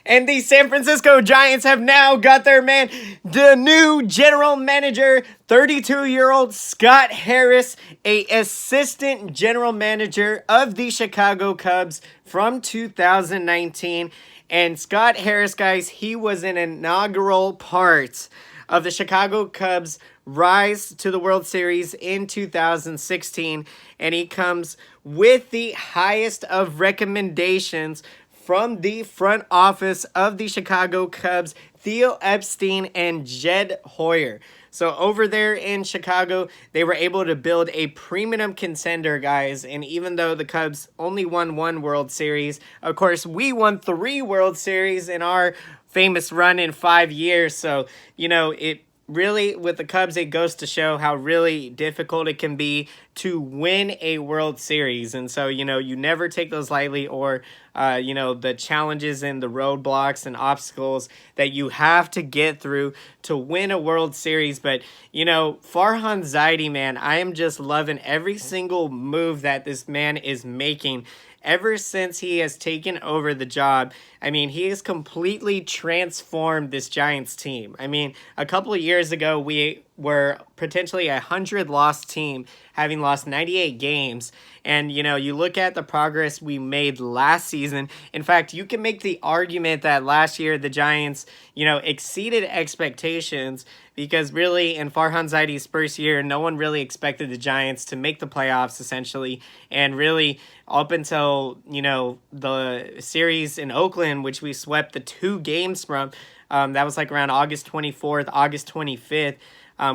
And the San Francisco Giants have now got their man, the new general manager, 32-year-old Scott Harris, a assistant general manager of the Chicago Cubs from 2019. And Scott Harris, guys, he was an inaugural part of the Chicago Cubs' rise to the World Series in 2016, and he comes with the highest of recommendations from the front office of the Chicago Cubs, Theo Epstein and Jed Hoyer. So over there in Chicago, they were able to build a premium contender, guys. And even though the Cubs only won one World Series, of course, we won 3 World Series in our famous run in 5 years. So, it really, with the Cubs, it goes to show how really difficult it can be to win a World Series. And so, you never take those lightly, or, the challenges and the roadblocks and obstacles that you have to get through to win a World Series. But, Farhan Zaidi, man, I am just loving every single move that this man is making. Ever since he has taken over the job, I mean, he has completely transformed this Giants team. I mean, a couple of years ago, we were potentially a 100-loss team, having lost 98 games. And, you look at the progress we made last season. In fact, you can make the argument that last year the Giants, exceeded expectations, because really in Farhan Zaidi's first year, no one really expected the Giants to make the playoffs, essentially. And really, up until, the series in Oakland, which we swept the 2 games from, that was like around August 24th, August 25th.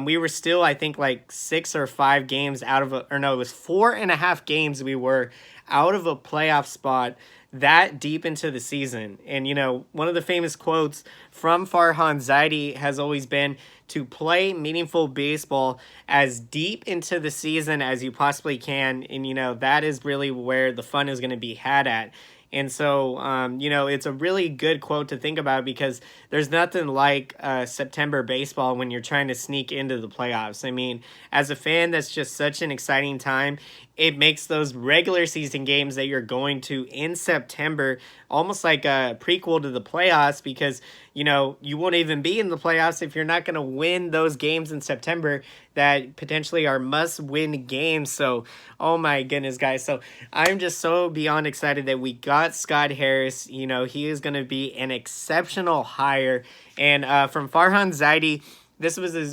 We were still, I think, like 6 or 5 games out of it was 4.5 games we were out of a playoff spot that deep into the season. And, one of the famous quotes from Farhan Zaidi has always been to play meaningful baseball as deep into the season as you possibly can. And, that is really where the fun is going to be had at. And so, it's a really good quote to think about, because there's nothing like September baseball when you're trying to sneak into the playoffs. I mean, as a fan, that's just such an exciting time. It makes those regular season games that you're going to in September almost like a prequel to the playoffs, because, you won't even be in the playoffs if you're not going to win those games in September that potentially are must-win games. So, oh my goodness, guys. So, I'm just so beyond excited that we got Scott Harris. He is going to be an exceptional hire. And from Farhan Zaidi,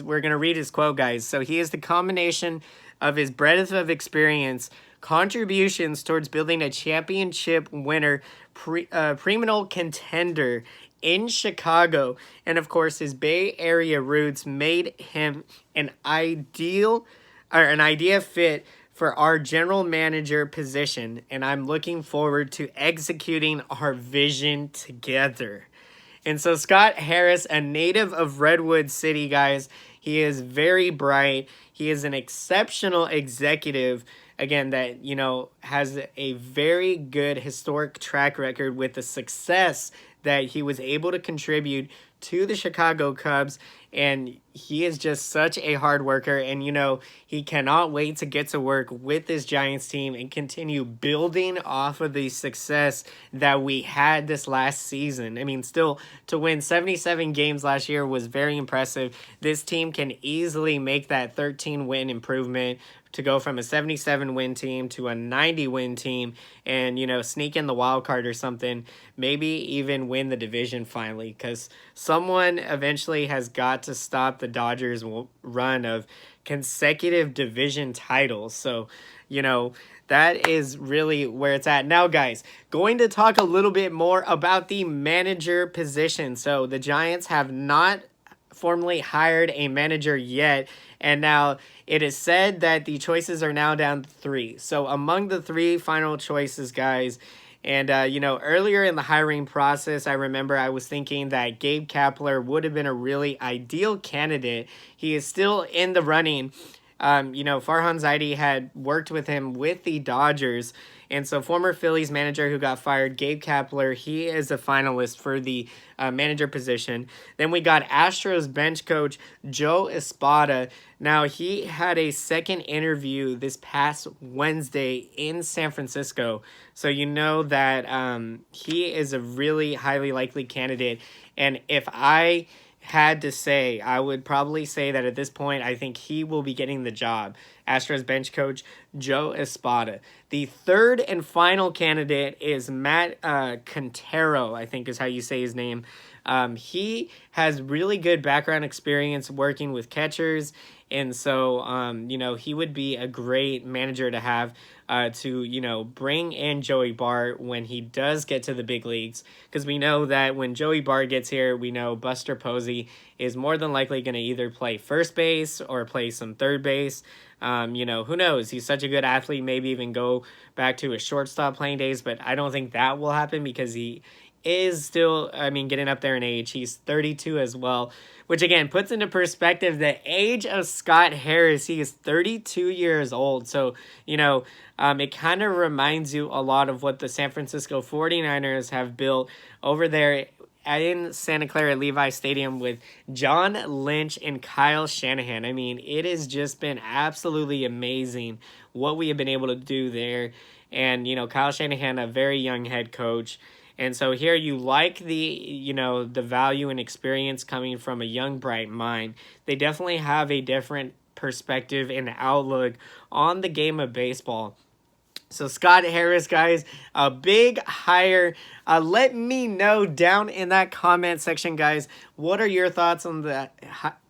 we're going to read his quote, guys. So, he is the combination of his breadth of experience, contributions towards building a championship winner, perennial contender in Chicago, and of course his Bay Area roots made him an idea fit for our general manager position, and I'm looking forward to executing our vision together. And so Scott Harris, a native of Redwood City, guys, he is very bright. He is an exceptional executive, again, that, has a very good historic track record with the success that he was able to contribute to the Chicago Cubs. And he is just such a hard worker, and he cannot wait to get to work with this Giants team and continue building off of the success that we had this last season. I mean, still, to win 77 games last year was very impressive. This team can easily make that 13-win improvement to go from a 77-win team to a 90-win team, and, sneak in the wild card or something, maybe even win the division finally, because someone eventually has got to stop the Dodgers' run of consecutive division titles. So, that is really where it's at. Now, guys, going to talk a little bit more about the manager position. So the Giants have not formally hired a manager yet, and now it is said that the choices are now down to 3. So among the 3 final choices, guys, and, earlier in the hiring process, I remember I was thinking that Gabe Kapler would have been a really ideal candidate. He is still in the running Farhan Zaidi had worked with him with the Dodgers. And so former Phillies manager who got fired, Gabe Kapler, he is a finalist for the manager position. Then we got Astros bench coach Joe Espada. Now, he had a second interview this past Wednesday in San Francisco. So you know that he is a really highly likely candidate. And if I had to say, I would probably say that at this point, I think he will be getting the job. Astros bench coach Joe Espada. The third and final candidate is Matt Quintero, I think is how you say his name. He has really good background experience working with catchers, and so, he would be a great manager to have to bring in Joey Bart when he does get to the big leagues. Because we know that when Joey Bart gets here, we know Buster Posey is more than likely going to either play first base or play some third base. Who knows? He's such a good athlete, maybe even go back to his shortstop playing days, but I don't think that will happen because he is still, getting up there in age. He's 32 as well, which again puts into perspective the age of Scott Harris. He is 32 years old. So, it kind of reminds you a lot of what the San Francisco 49ers have built over there in Santa Clara Levi Stadium with John Lynch and Kyle Shanahan. It has just been absolutely amazing what we have been able to do there. And, Kyle Shanahan, a very young head coach. And so here you like the value and experience coming from a young, bright mind. They definitely have a different perspective and outlook on the game of baseball. So Scott Harris, guys, a big hire. Let me know down in that comment section, guys, what are your thoughts on the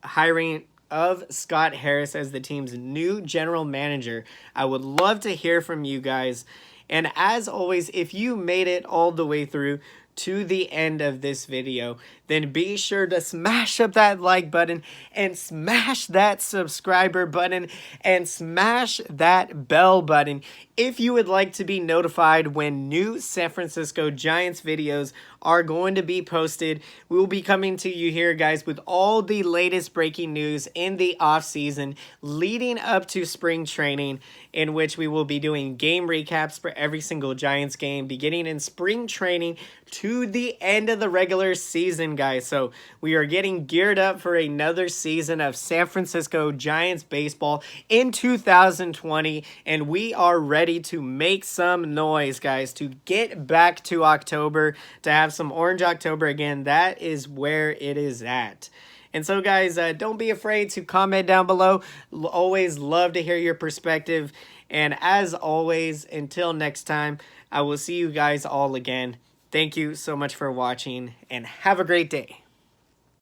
hiring of Scott Harris as the team's new general manager? I would love to hear from you guys. And as always, if you made it all the way through to the end of this video, then be sure to smash up that like button and smash that subscriber button and smash that bell button if you would like to be notified when new San Francisco Giants videos are going to be posted. We will be coming to you here, guys, with all the latest breaking news in the offseason leading up to spring training, in which we will be doing game recaps for every single Giants game beginning in spring training to the end of the regular season, guys. So we are getting geared up for another season of San Francisco Giants baseball in 2020, and we are ready to make some noise, guys, to get back to October, to have some Orange October again. That is where it is at. And so, guys, don't be afraid to comment down below. Always love to hear your perspective. And as always, until next time, I will see you guys all again. Thank you so much for watching, and have a great day.